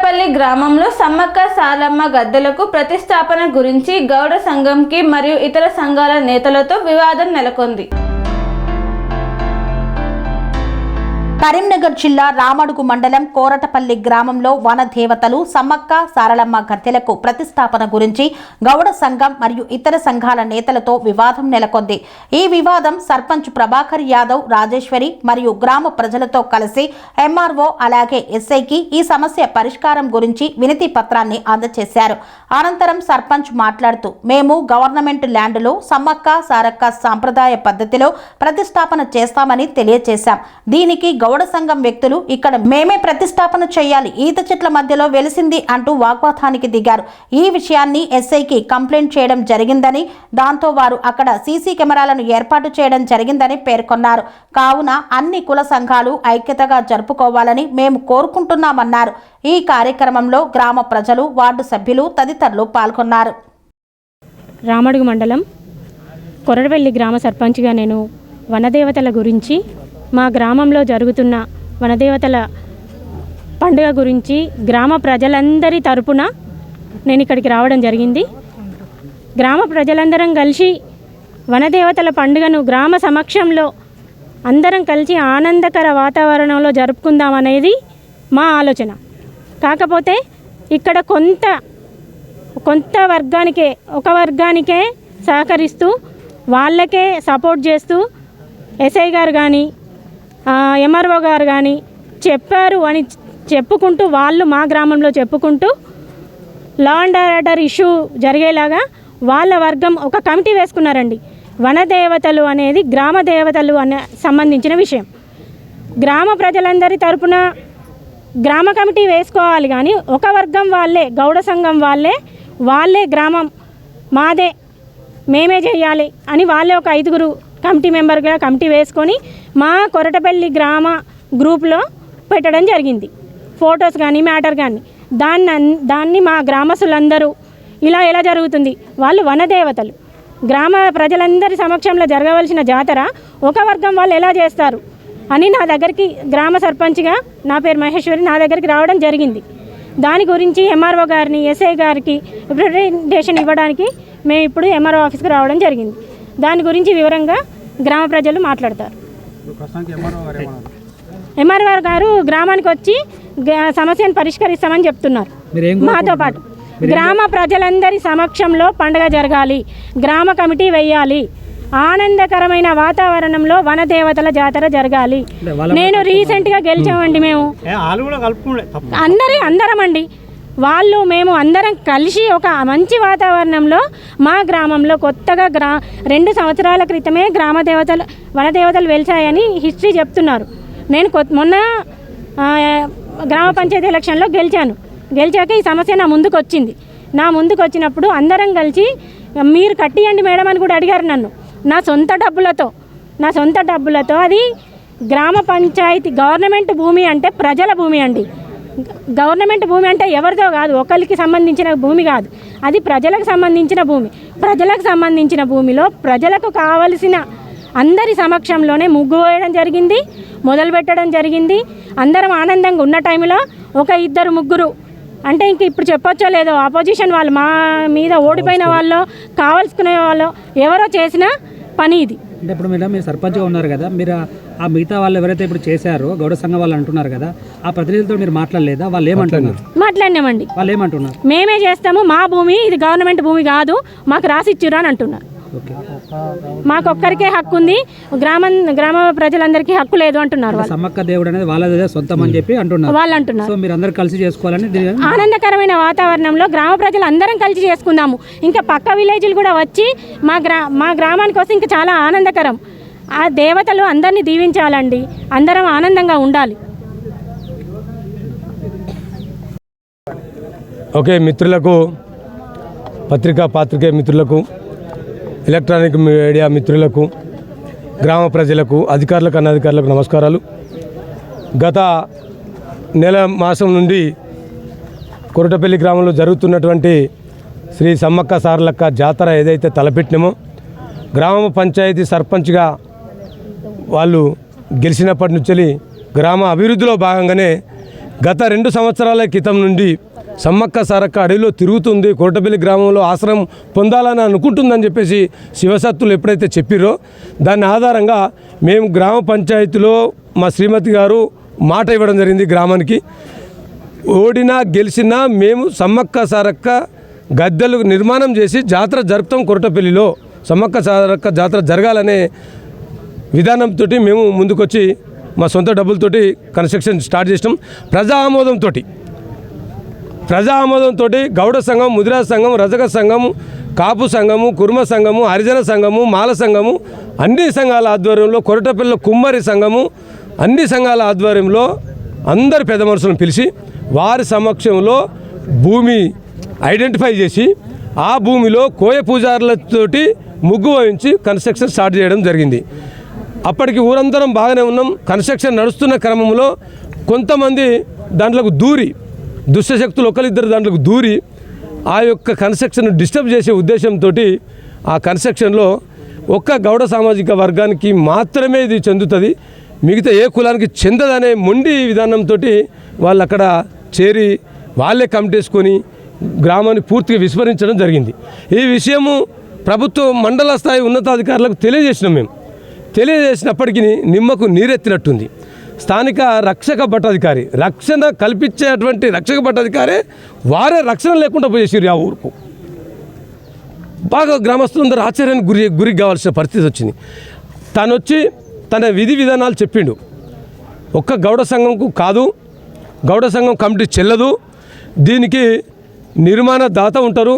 కొరటపల్లి గ్రామంలో సమ్మక్క సారలమ్మ గద్దెలకు ప్రతిష్టాపన గురించి గౌడ సంఘంకి మరియు ఇతర సంఘాల నేతలతో వివాదం నెలకొంది. కరీంనగర్ జిల్లా రామడుగు మండలం కోరటపల్లి గ్రామంలో వనదేవతలు సమ్మక్క సారలమ్మ గద్దెలకు ప్రతిష్టాపన గురించి గౌడ సంఘం మరియు ఇతర సంఘాల నేతలతో వివాదం నెలకొంది. ఈ వివాదం సర్పంచ్ ప్రభాకర్ యాదవ్, రాజేశ్వరి మరియు గ్రామ ప్రజలతో కలిసి ఎంఆర్ఓ అలాగే ఎస్ఐకి ఈ సమస్య పరిష్కారం గురించి వినతి పత్రాన్ని అందజేశారు. అనంతరం సర్పంచ్ మాట్లాడుతూ, మేము గవర్నమెంట్ ల్యాండ్లో సమ్మక్క సారక్క సాంప్రదాయ పద్ధతిలో ప్రతిష్టాపన చేస్తామని తెలియజేశాం. దీనికి గౌడ సంఘం వ్యక్తులు ఇక్కడ మేమే ప్రతిష్టాపన చేయాలి, ఈత చెట్ల మధ్యలో వెలిసింది అంటూ వాగ్వాదానికి దిగారు. ఈ విషయాన్ని ఎస్ఐకి కంప్లైంట్ చేయడం జరిగిందని, దాంతో వారు అక్కడ సీసీ కెమెరాలను ఏర్పాటు చేయడం జరిగిందని పేర్కొన్నారు. కావున అన్ని కుల సంఘాలు ఐక్యతగా జరుపుకోవాలని మేము కోరుకుంటున్నామన్నారు. ఈ కార్యక్రమంలో గ్రామ ప్రజలు, వార్డు సభ్యులు తదితరులు పాల్గొన్నారు. రామడుగు మండలం కొరటపల్లి గ్రామ సర్పంచ్గా నేను వనదేవతల గురించి, మా గ్రామంలో జరుగుతున్న వనదేవతల పండుగ గురించి గ్రామ ప్రజలందరి తరపున నేను ఇక్కడికి రావడం జరిగింది. గ్రామ ప్రజలందరం కలిసి వనదేవతల పండుగను గ్రామ సమక్షంలో అందరం కలిసి ఆనందకర వాతావరణంలో జరుపుకుందామనేది మా ఆలోచన. కాకపోతే ఇక్కడ కొంత వర్గానికే సహకరిస్తూ వాళ్ళకే సపోర్ట్ చేస్తూ ఎస్ఐ గారు కానీ ఎంఆర్ఓ గారు కానీ చెప్పారు అని చెప్పుకుంటూ, వాళ్ళు మా గ్రామంలో చెప్పుకుంటూ లా అండ్ ఆర్డర్ ఇష్యూ జరిగేలాగా వాళ్ళ వర్గం ఒక కమిటీ వేసుకున్నారండి. వనదేవతలు అనేది గ్రామ దేవతలు అనే సంబంధించిన విషయం. గ్రామ ప్రజలందరి తరపున గ్రామ కమిటీ వేసుకోవాలి, కానీ ఒక వర్గం వాళ్ళే, గౌడ సంఘం వాళ్ళే గ్రామం మాదే, మేమే చేయాలి అని వాళ్ళే ఒక 5 కమిటీ మెంబర్గా కమిటీ వేసుకొని మా కొరటపల్లి గ్రామ గ్రూప్లో పెట్టడం జరిగింది. ఫొటోస్ కానీ మ్యాటర్ కానీ దాన్ని మా గ్రామస్తులందరూ ఎలా జరుగుతుంది, వాళ్ళు వనదేవతలు గ్రామ ప్రజలందరి సమక్షంలో జరగవలసిన జాతర ఒక వర్గం వాళ్ళు ఎలా చేస్తారు అని నా దగ్గరికి గ్రామ సర్పంచ్గా, నా పేరు మహేశ్వరి, నా దగ్గరికి రావడం జరిగింది. దాని గురించి ఎంఆర్ఓ గారిని, ఎస్ఐ గారికి రిప్రజెంటేషన్ ఇవ్వడానికి మేము ఇప్పుడు ఎంఆర్ఓ ఆఫీస్కి రావడం జరిగింది. దాని గురించి వివరంగా గ్రామ ప్రజలు మాట్లాడతారు. ఎంఆర్ఓ గారు గ్రామానికి వచ్చి సమస్యను పరిష్కరిస్తామని చెప్తున్నారు. మాతో పాటు గ్రామ ప్రజలందరి సమక్షంలో పండుగ జరగాలి, గ్రామ కమిటీ వేయాలి, ఆనందకరమైన వాతావరణంలో వనదేవతల జాతర జరగాలి. నేను రీసెంట్గా గెలిచామండి, మేము అందరం అండి, వాళ్ళు మేము అందరం కలిసి ఒక మంచి వాతావరణంలో మా గ్రామంలో కొత్తగా 2 సంవత్సరాల క్రితమే వనదేవతలు వెలిచాయని హిస్టరీ చెప్తున్నారు. నేను మొన్న గ్రామ పంచాయతీ ఎలక్షన్లో గెలిచాక ఈ సమస్య నా ముందుకు వచ్చినప్పుడు అందరం కలిసి మీరు కట్టియండి మేడం అని కూడా అడిగారు నన్ను. నా సొంత డబ్బులతో అది గ్రామ పంచాయతీ గవర్నమెంట్ భూమి అంటే ప్రజల భూమి అండి. గవర్నమెంట్ భూమి అంటే ఎవరిదో కాదు, ఒకరికి సంబంధించిన భూమి కాదు, అది ప్రజలకు సంబంధించిన భూమి. ప్రజలకు సంబంధించిన భూమిలో ప్రజలకు కావలసిన అందరి సమక్షంలోనే ముగ్గు వేయడం జరిగింది, మొదలు పెట్టడం జరిగింది. అందరం ఆనందంగా ఉన్న టైంలో ఒక 2-3 అంటే ఇంక ఇప్పుడు చెప్పొచ్చో లేదో, ఆపోజిషన్ వాళ్ళు, మా మీద ఓడిపోయిన వాళ్ళు, కావాల్సుకునే వాళ్ళు ఎవరో చేసిన పని ఇది. అంటే ఇప్పుడు మీరు సర్పంచ్గా ఉన్నారు కదా, మీరు ఆ మిగతా వాళ్ళు ఎవరైతే ఇప్పుడు చేశారో గౌడ సంఘం వాళ్ళు అంటున్నారు కదా, ఆ ప్రతినిధులతో మీరు మాట్లాడలేదా? వాళ్ళు ఏమంటున్నారు? మాట్లాడినామండి. వాళ్ళు ఏమంటున్నారు? మేమే చేస్తాము, మా భూమి ఇది గవర్నమెంట్ భూమి కాదు, మాకు రాసిచ్చురా అని అంటున్నారు. మాకొక్కరికే హక్కు ఉంది, గ్రామ ప్రజలందరికీ హక్కు లేదు అంటున్నారు. సమ్మక్క దేవుడు అనేది వాళ్ళదే సొంతం అని చెప్పి అంటున్నారు. వాళ్ళు అంటున్నారు. సో మీరు అందరూ కలిసి చేసుకోవాలని, ఆనందకరమైన వాతావరణంలో గ్రామ ప్రజలు అందరం కలిసి చేసుకుందాము. ఇంకా పక్క విలేజ్లు కూడా వచ్చి మా గ్రామానికి వస్తే ఇంకా చాలా ఆనందకరం. ఆ దేవతలు అందరినీ దీవించాలండి, అందరం ఆనందంగా ఉండాలి. ఓకే, మిత్రులకు, పాత్రికేయ మిత్రులకు, ఎలక్ట్రానిక్ మీడియా మిత్రులకు, గ్రామ ప్రజలకు, అధికారులకు, అనధికారులకు నమస్కారాలు. గత మాసం నుండి కొరటపల్లి గ్రామంలో జరుగుతున్నటువంటి శ్రీ సమ్మక్క సారలక్క జాతర ఏదైతే తలపెట్టినామో, గ్రామ పంచాయతీ సర్పంచ్గా వాళ్ళు గెలిచినప్పటి నుంచి గ్రామ అభివృద్ధిలో భాగంగానే గత 2 సంవత్సరాల క్రితం నుండి సమ్మక్క సారక్క అడవిలో తిరుగుతుంది, కోటపల్లి గ్రామంలో ఆశ్రమం పొందాలని అనుకుంటుందని చెప్పేసి శివసత్తులు ఎప్పుడైతే చెప్పిరో దాని ఆధారంగా మేము గ్రామ పంచాయతీలో మా శ్రీమతి గారు మాట ఇవ్వడం జరిగింది. గ్రామానికి ఓడినా గెలిచినా మేము సమ్మక్క సారక్క గద్దెలు నిర్మాణం చేసి జాతర జరుపుతాం. కొరటపల్లిలో సమ్మక్క సారక్క జాతర జరగాలనే విధానంతో మేము ముందుకొచ్చి మా సొంత డబ్బులతోటి కన్స్ట్రక్షన్ స్టార్ట్ చేసినాం. ప్రజా ఆమోదంతో గౌడ సంఘం, ముదిరాజ్ సంఘం, రజక సంఘం, కాపు సంఘము, కుర్మ సంఘము, హరిజన సంఘము, మాల సంఘము, అన్ని సంఘాల ఆధ్వర్యంలో, కొరటపల్లిలో కుమ్మరి సంఘము, అన్ని సంఘాల ఆధ్వర్యంలో అందరు పెద్ద మనుషులను పిలిచి వారి సమక్షంలో భూమి ఐడెంటిఫై చేసి ఆ భూమిలో కోయ పూజారులతోటి ముగ్గు వహించి కన్స్ట్రక్షన్ స్టార్ట్ చేయడం జరిగింది. అప్పటికి ఊరందరం బాగానే ఉన్నాం. కన్స్ట్రక్షన్ నడుస్తున్న క్రమంలో కొంతమంది దాంట్లోకి దూరి, దుష్టశక్తులు ఒకరిద్దరు దాంట్లోకి దూరి ఆ యొక్క కన్స్ట్రక్షన్ డిస్టర్బ్ చేసే ఉద్దేశంతో ఆ కన్స్ట్రక్షన్లో ఒక్క గౌడ సామాజిక వర్గానికి మాత్రమే ఇది చెందుతుంది, మిగతా ఏ కులానికి చెందదనే మొండి విధానంతో వాళ్ళు అక్కడ చేరి వాళ్ళే కమిటేసుకొని గ్రామాన్ని పూర్తిగా విస్మరించడం జరిగింది. ఈ విషయము ప్రభుత్వ మండల స్థాయి ఉన్నతాధికారులకు తెలియజేసినాం. మేము తెలియజేసినప్పటికీ నిమ్మకు నీరెత్తినట్టుంది. స్థానిక రక్షక భట్టాధికారి, రక్షణ కల్పించేటువంటి రక్షక భట్టాధికారే వారే రక్షణ లేకుండా పోయేసారు. ఆ ఊరుకు బాగా గ్రామస్తులందరూ ఆశ్చర్యానికి గురి కావాల్సిన పరిస్థితి వచ్చింది. తను వచ్చి తన విధి విధానాలు చెప్పిండు. ఒక్క గౌడ సంఘంకు కాదు, గౌడ సంఘం కమిటీ చెల్లదు, దీనికి నిర్మాణ దాత ఉంటారు.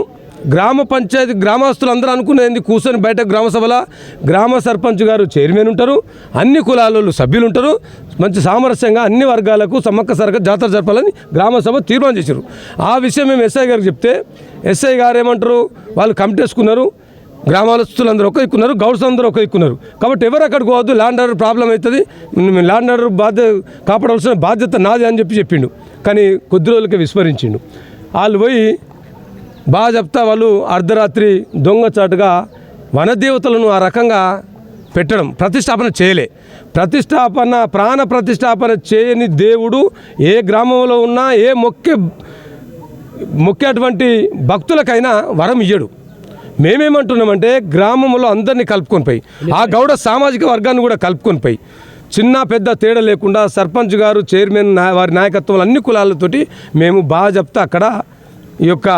గ్రామ పంచాయతీ గ్రామస్తులు అందరూ అనుకునేది కూర్చొని బయట గ్రామ సభల గ్రామ సర్పంచ్ గారు చైర్మన్ ఉంటారు, అన్ని కులాల సభ్యులు ఉంటారు. మంచి సామరస్యంగా అన్ని వర్గాలకు సమ్మక్క సారక్క జాతర జరపాలని గ్రామ సభ తీర్మానం చేశారు. ఆ విషయం మేము ఎస్ఐ గారికి చెప్తే ఎస్ఐ గారు ఏమంటారు, వాళ్ళు కమిటీ వేసుకున్నారు, గ్రామస్తులందరూ ఒక దిక్కున్నారు, గౌడ్స్ అందరూ ఒక దిక్కున్నారు, కాబట్టి ఎవరు అక్కడికి పోవద్దు, ల్యాండ్ ఆర్డర్ ప్రాబ్లం అవుతుంది, ల్యాండ్ ఆర్డర్ కాపాడవలసిన బాధ్యత నాది అని చెప్పిండు. కానీ కొద్ది రోజులకే విస్మరించిండు. వాళ్ళు పోయి బాగా చెప్తా వాళ్ళు అర్ధరాత్రి దొంగచాటుగా వనదేవతలను ఆ రకంగా పెట్టడం, ప్రతిష్టాపన చేయలే. ప్రాణ ప్రతిష్టాపన చేయని దేవుడు ఏ గ్రామంలో ఉన్నా ఏ మొక్కేటువంటి భక్తులకైనా వరం ఇయ్యడు. మేమేమంటున్నామంటే గ్రామంలో అందరినీ కలుపుకొని పోయి, ఆ గౌడ సామాజిక వర్గాన్ని కూడా కలుపుకొని పోయి, చిన్న పెద్ద తేడా లేకుండా సర్పంచ్ గారు, చైర్మన్ వారి నాయకత్వంలో అన్ని కులాలతోటి మేము బాగా చెప్తా అక్కడ ఈ యొక్క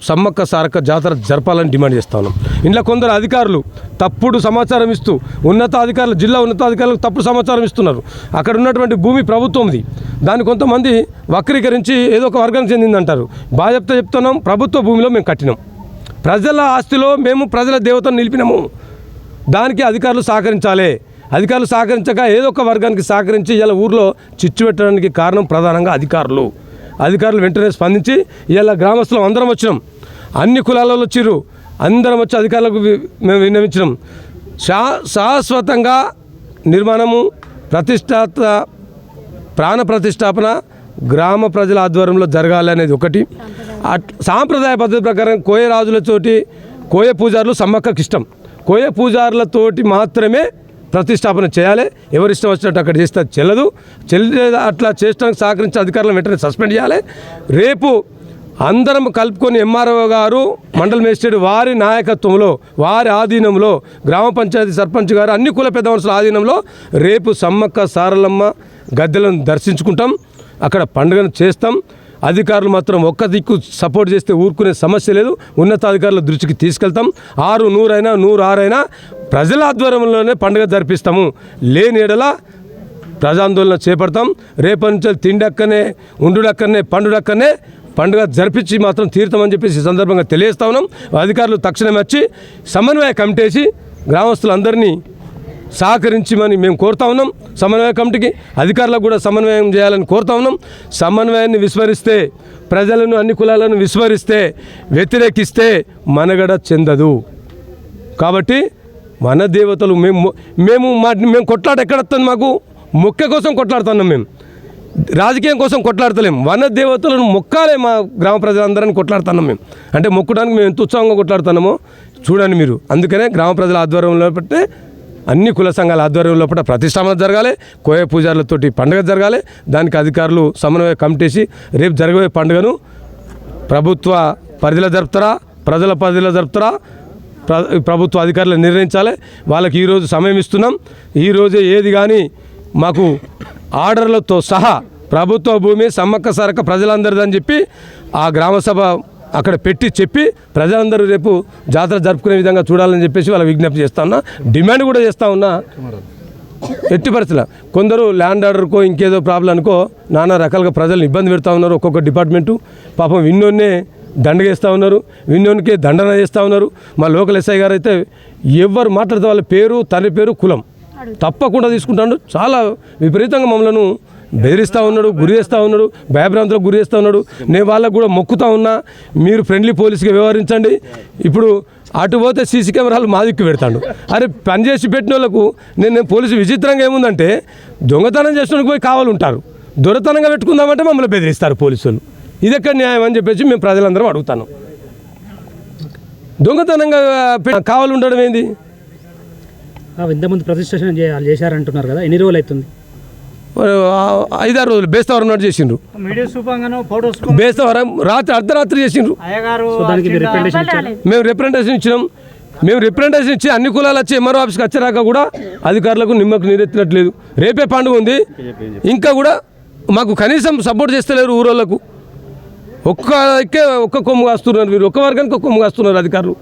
సమ్మక్క సారక్క జాతర జరపాలని డిమాండ్ చేస్తా ఉన్నాం. ఇంట్లో కొందరు అధికారులు తప్పుడు సమాచారం ఇస్తూ ఉన్నతాధికారులు, జిల్లా ఉన్నతాధికారులకు తప్పుడు సమాచారం ఇస్తున్నారు. అక్కడ ఉన్నటువంటి భూమి ప్రభుత్వంది, దాన్ని కొంతమంది వక్రీకరించి ఏదో ఒక వర్గానికి చెందిందంటారు. బాగా చెప్తున్నాం, ప్రభుత్వ భూమిలో మేము కట్టినాం, ప్రజల ఆస్తిలో మేము ప్రజల దేవతను నిలిపినాము. దానికి అధికారులు సహకరించాలి. అధికారులు సహకరించక ఏదో ఒక వర్గానికి సహకరించి ఇలా ఊర్లో చిచ్చు పెట్టడానికి కారణం ప్రధానంగా అధికారులు వెంటనే స్పందించి ఇలా గ్రామస్తులు అందరం వచ్చినాం, అన్ని కులాలలో వచ్చిర్రు, అందరం వచ్చి అధికారులకు మేము విన్నవించినాం. శాశ్వతంగా నిర్మాణము ప్రాణ ప్రతిష్టాపన గ్రామ ప్రజల ఆధ్వర్యంలో జరగాలి అనేది ఒకటి. సాంప్రదాయ పద్ధతి ప్రకారం కోయ రాజులతోటి కోయ పూజారులు సమ్మక్కకి ఇష్టం, కోయ పూజారులతోటి మాత్రమే ప్రతిష్టాపన చేయాలి. ఎవరిష్టం వచ్చినట్టు అక్కడ చేస్తే చెల్లదు. అట్లా చేయడానికి సహకరించి అధికారులను వెంటనే సస్పెండ్ చేయాలి. రేపు అందరం కలుపుకొని ఎంఆర్ఓ గారు, మండల మేజిస్ట్రేట్ వారి నాయకత్వంలో, వారి ఆధీనంలో, గ్రామ పంచాయతీ సర్పంచ్ గారు, అన్ని కుల పెద్ద మనుషుల ఆధీనంలో రేపు సమ్మక్క సారలమ్మ గద్దెలను దర్శించుకుంటాం, అక్కడ పండుగను చేస్తాం. అధికారులు మాత్రం ఒక్క దిక్కు సపోర్ట్ చేస్తే ఊరుకునే సమస్య లేదు. ఉన్నతాధికారుల దృష్టికి తీసుకెళ్తాం. 6, 100 అయినా 106 అయినా ప్రజల ఆధ్వర్యంలోనే పండుగ జరిపిస్తాము. లేని ఎడల ప్రజాందోళన చేపడతాం. రేపటి నుంచి తిండక్కనే, ఉండుడక్కనే, పండుడక్కనే పండుగ జరిపించి మాత్రం తీరుతామని చెప్పేసి ఈ సందర్భంగా తెలియజేస్తా ఉన్నాం. అధికారులు తక్షణమే వచ్చి సమన్వయ కమిటీ వేసి గ్రామస్తులందరినీ సహకరించమని మేము కోరుతా ఉన్నాం. సమన్వయ కమిటీకి అధికారులకు కూడా సమన్వయం చేయాలని కోరుతా ఉన్నాం. సమన్వయాన్ని విస్మరిస్తే, ప్రజలను, అన్ని కులాలను విస్మరిస్తే, వ్యతిరేకిస్తే మనుగడ చెందదు. కాబట్టి మన దేవతలు మేము కొట్లాట ఎక్కడొస్తుంది, మాకు మొక్క కోసం కొట్లాడుతున్నాం, మేము రాజకీయం కోసం కొట్లాడతలేం. వన దేవతలను మొక్కాలే మా గ్రామ ప్రజలందరినీ కొట్లాడుతున్నాం మేము. అంటే మొక్కడానికి మేము ఎంత ఉత్సాహంగా కొట్లాడుతున్నామో చూడండి మీరు. అందుకనే గ్రామ ప్రజల ఆధ్వర్యంలో బట్టే అన్ని కుల సంఘాల ఆధ్వర్యం లోపల ప్రతిష్టాపన జరగాలి, కోయ పూజారులతోటి పండుగ జరగాలి. దానికి అధికారులు సమన్వయ కమిటీసి రేపు జరగబోయే పండుగను ప్రభుత్వ పరిధిలో జరుపుతారా, ప్రజల పరిధిలో జరుపుతారా, ప్రభుత్వ అధికారులు నిర్ణయించాలి. వాళ్ళకి ఈరోజు సమయం ఇస్తున్నాం. ఈరోజే ఏది కానీ మాకు ఆర్డర్లతో సహా ప్రభుత్వ భూమి సమ్మక్క సారక్క ప్రజలందరిదని చెప్పి ఆ గ్రామసభ అక్కడ పెట్టి చెప్పి ప్రజలందరూ రేపు జాతర జరుపుకునే విధంగా చూడాలని చెప్పేసి వాళ్ళ విజ్ఞప్తి చేస్తా ఉన్నా. డిమాండ్ కూడా చేస్తూ ఉన్నా. ఎట్టి పరిస్థితుల్లో కొందరు ల్యాండ్ ఆర్డర్కో ఇంకేదో ప్రాబ్లం అనుకో నానా రకాలుగా ప్రజలను ఇబ్బంది పెడతా ఉన్నారు. ఒక్కొక్క డిపార్ట్మెంటు పాపం విన్నోన్నే దండగేస్తూ ఉన్నారు, విన్నోనికే దండన చేస్తూ ఉన్నారు. మా లోకల్ ఎస్ఐ గారు అయితే ఎవరు మాట్లాడితే వాళ్ళ పేరు, తండ్రి పేరు, కులం తప్పకుండా తీసుకుంటాడు. చాలా విపరీతంగా మమ్మల్ని బెదిరిస్తూ ఉన్నాడు, గురి చేస్తూ ఉన్నాడు, భయభ్రాంతులకు గురి చేస్తూ ఉన్నాడు. నేను వాళ్ళకు కూడా మొక్కుతా ఉన్నా, మీరు ఫ్రెండ్లీ పోలీసుగా వ్యవహరించండి. ఇప్పుడు అటు పోతే సీసీ కెమెరాలు మా దిక్కు పెడతాడు. అరే పనిచేసి పెట్టిన వాళ్ళకు నేను పోలీసు విచిత్రంగా ఏముందంటే దొంగతనం చేసిన పోయి కావాలి ఉంటారు, దొరతనంగా పెట్టుకుందామంటే మమ్మల్ని బెదిరిస్తారు పోలీసులు. ఇది ఎక్కడ న్యాయం అని చెప్పేసి మేము ప్రజలందరం అడుగుతాను. దొంగతనంగా కావాలి ఉండడం ఏంది? ఇంతకుముందు ప్రతిష్టాపన చేశారంటున్నారు కదా, ఎన్ని రోజులు అవుతుంది? 5-6 రోజులు బేస్తవారం నాడు చేసిండ్రు. బేస్తవారం రాత్రి అర్ధరాత్రి చేసిండ్రు. మేము రిప్రజెంటేషన్ ఇచ్చినాం. మేము రిప్రజెంటేషన్ ఇచ్చి అన్ని కులాలు వచ్చి ఎంఆర్ఓ ఆఫీస్కి వచ్చాక కూడా అధికారులకు నిమ్మకు నీరెత్తినట్లేదు. రేపే పండుగ ఉంది, ఇంకా కూడా మాకు కనీసం సపోర్ట్ చేస్తలేరు. ఊరోళ్ళకు ఒక్క కొమ్ము కాస్తున్నారు, మీరు ఒక్క వర్గానికి ఒక్క కొమ్ము కాస్తున్నారు. అధికారులు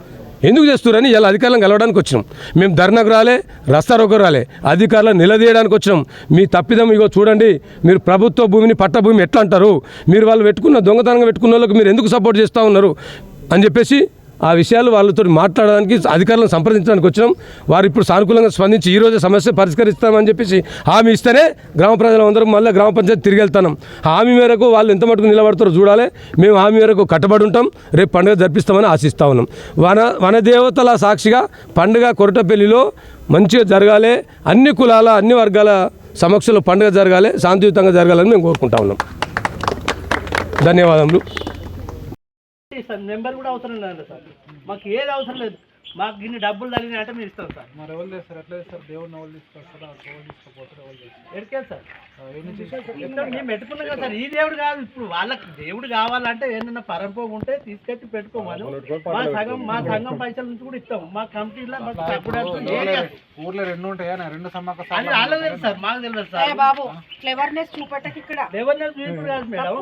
ఎందుకు చేస్తున్నారని ఇలా అధికారులను కలవడానికి వచ్చినాం. మేము ధర్నాకు రాలే, రస్తారోకో రాలే, అధికారులను నిలదీయడానికి వచ్చినాం. మీ తప్పిదం ఇగో చూడండి, మీరు ప్రభుత్వ భూమిని పట్టభూమి ఎట్లా అంటారు, మీరు వాళ్ళు పెట్టుకున్న దొంగతనంగా పెట్టుకున్న వాళ్ళకి మీరు ఎందుకు సపోర్ట్ చేస్తూ ఉన్నారు అని చెప్పేసి ఆ విషయాలు వాళ్ళతో మాట్లాడడానికి అధికారులను సంప్రదించడానికి వచ్చినాం. వారు ఇప్పుడు సానుకూలంగా స్పందించి ఈరోజే సమస్య పరిష్కరిస్తామని చెప్పేసి హామీ ఇస్తేనే గ్రామ ప్రజలందరం మళ్ళీ గ్రామ పంచాయతీ తిరిగి వెళ్తున్నాం. హామీ మేరకు వాళ్ళు ఎంత మటుకు నిలబడతారో చూడాలి. మేము హామీ మేరకు కట్టుబడి ఉంటాం. రేపు పండుగ జరిపిస్తామని ఆశిస్తూ ఉన్నాం. వనదేవతల సాక్షిగా పండుగ కొరటపల్లిలో మంచిగా జరగాలి, అన్ని కులాల అన్ని వర్గాల సమక్షంలో పండుగ జరగాలి, శాంతియుతంగా జరగాలని మేము కోరుకుంటా ఉన్నాం. ధన్యవాదములు. నెంబర్ కూడా అవసరం లేదు సార్, మాకు ఏది అవసరం లేదు. మాకు ఇన్ని డబ్బులు తగిన అంటే మీరు ఇస్తాం సార్. మరి ఎవరు చేస్తారు? ఎట్లా చేస్తారు? దేవుడిని ఎవరు తీసుకొస్తారా? ఎవరు తీసుకుపోతారు? ఎవరు చేస్తారు? ఎడికేది సార్ మేము పెట్టుకున్నాం కదా సార్. ఈ దేవుడు కాదు, ఇప్పుడు వాళ్ళకి దేవుడు కావాలంటే ఏదైనా పరంపో ఉంటే తీసుకొచ్చి పెట్టుకోవాలి. మా సంఘం పైసల నుంచి కూడా ఇస్తాం. మా కమిటీలో ఊర్లో 2 ఉంటాయా? 2 సమ్మక్క వాళ్ళకి తెలుసు సార్, మాకు తెలియదు సార్. బాబు క్లెవర్నెస్ చూపెట్టకి ఇక్కడ ఎవరినైనా చూపు కాదు మేడం,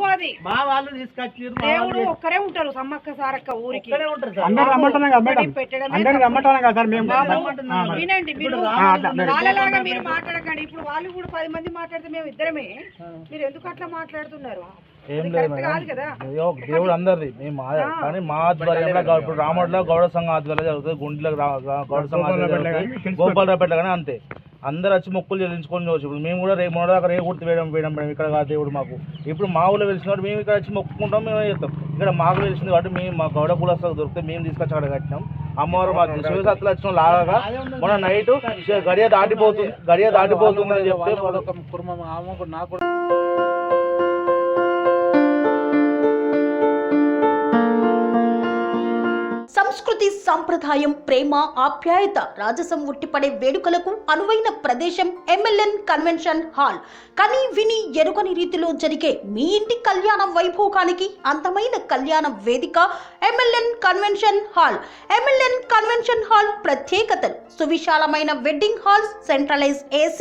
మా వాళ్ళు తీసుకొచ్చి దేవుడు ఒక్కరే ఉంటారు. సమ్మక్క సారక్క ఊరికి ఉంటారు సార్. వినండి, మీరు వాళ్ళలాగా మీరు మాట్లాడకండి. ఇప్పుడు వాళ్ళు కూడా 10 మంది మాట్లాడితే మేము ఇద్దరమే, మీరు ఎందుకు అట్లా మాట్లాడుతున్నారు? ఏం లేదు దేవుడు అందరిది. మేము కానీ మా ఆధ్వర్యంలో ఇప్పుడు రామోడ్లో గౌడ సంఘం ఆధ్వర్యంలో జరుగుతుంది, గుండెలో గౌడ సంఘం గోపాలరావుపేట కానీ అంతే. అందరు వచ్చి మొక్కులు చెల్లించుకొని చూసి ఇప్పుడు మేము కూడా రేపు మొదటి రే గుర్తు వేయడం మేడం ఇక్కడ కాదు దేవుడు మాకు. ఇప్పుడు మా ఊళ్ళో వెలిసినప్పుడు మేము ఇక్కడ వచ్చి మొక్కుకుంటాం, మేము చేస్తాం. ఇక్కడ మాకు వెలిసింది కాబట్టి మేము మా గౌడ కులస్తులకు దొరికితే మేము తీసుకొచ్చి అక్కడ కట్టినాం. అమ్మవారు మాకు శివసత్తులు వచ్చిన లాగా మొన్న నైట్ గడియ దాటిపోతుంది అని చెప్తే కుర్మ నాకు సంస్కృతి సంప్రదాయం, ప్రేమ, ఆప్యాయత, రాజసం ఉట్టిపడే వేడుకలకు అనువైన ప్రదేశం MLN కన్వెన్షన్ హాల్. కని విని ఎరుగని రీతిలో జరిగే మీ ఇంటి కళ్యాణ వైభోగానికి అందమైన కళ్యాణ వేదిక MLN convention hall. MLN convention hall ప్రత్యేకతలు: సువిశాలమైన wedding halls, centralise AC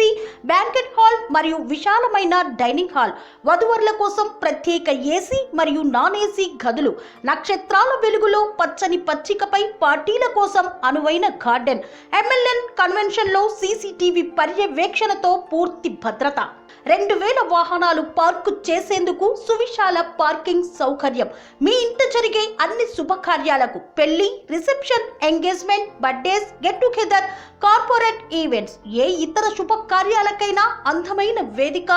banquet hall మరియు విశాలమైన డైనింగ్ హాల్, వధువరుల కోసం ప్రత్యేక AC మరియు నాన్ AC గదులు, నక్షత్రాల వెలుగులో పచ్చని పచ్చికపై పార్టీల కోసం అనువైన గార్డెన్. MLN కన్వెన్షన్ లో CCTV పర్యవేక్షణతో పూర్తి భద్రత, 2000 వాహనాలు పార్కు చేసేందుకు సువిశాల పార్కింగ్ సౌకర్యం. మీ ఇంట జరిగే అన్ని శుభకార్యాలకు, పెళ్లి, reception, engagement, birthdays, get together, corporate events, ఏ ఇతర శుభకార్యాలకైనా అందమైన వేదిక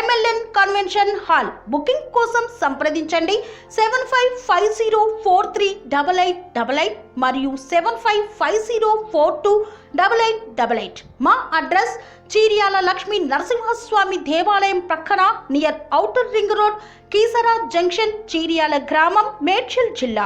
MLN కన్వెన్షన్ హాల్. బుకింగ్ కోసం సంప్రదించండి 7550438888 మరియు 7550428888. మా అడ్రస్ చీర్యాల లక్ష్మీ నరసింహస్వామి దేవాలయం ప్రక్కన, near outer ring road, Keesara junction, Cheeryal గ్రామం, మేడ్చల్ జిల్లా.